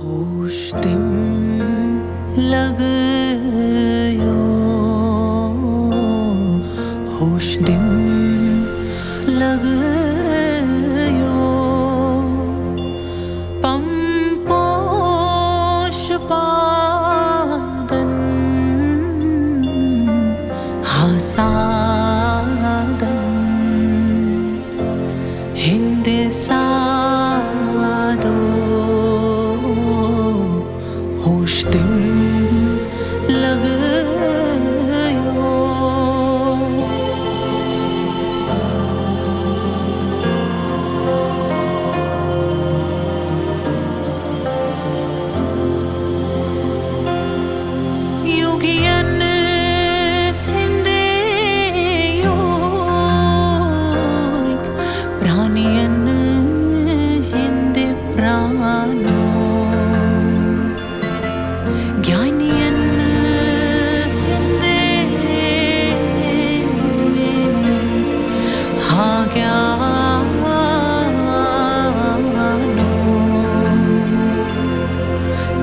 होश दिम लगायो, होश दिम लगायो, पंपोश पादन हासादन हिंदे सादो होश दिम लगायो। युगियन हिंदे योग प्राणियन हिंदे प्राणो ज्ञानियन हिंदे हा ज्ञानो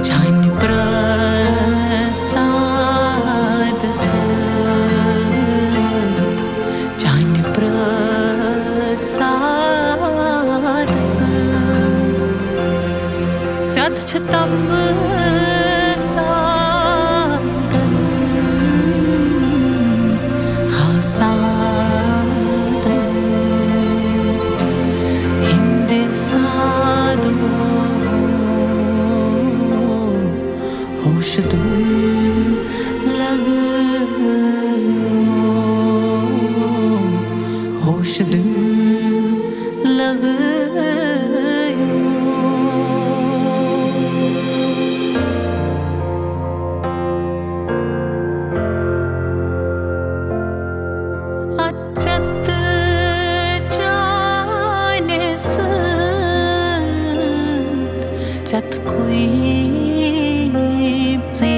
जन प्रसाद जन प्रसाद सद तप साधन हासाधन हिंदे साधो होश दिम लगायो, होश दिम लगायो। अचत जाने सत कोई से